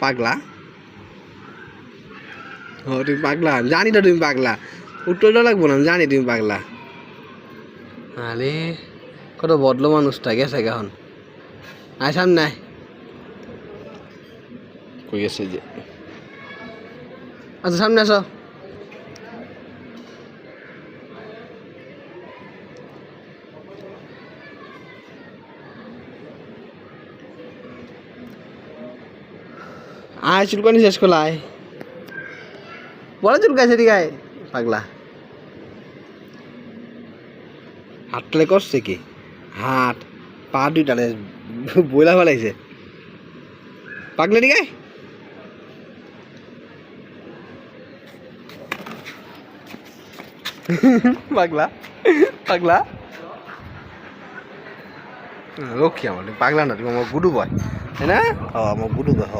পাগলা ও তুমি পাগলা জানি তো তুমি পাগলা উত্তরটা লাগবো না জানি তুমি পাগলা আরে কত বদলো মানুষটা গেছে এখন আয় সামনে আয় কই গেছে যে আচ্ছা সামনে আসো আয় চুলকানি শেষ করলা আয় বড় চুলকাছে ঠিক আছে পাগলা হাতটালে করছে কি হাত পা দুইটালে বইলা ফেলাইছে পাগলা ঠিক আছে পাগলা পাগলা লক্ষ্মী আমার পাগলা না তুমি আমার গুডু বয় তাই না আমার গুডু বয়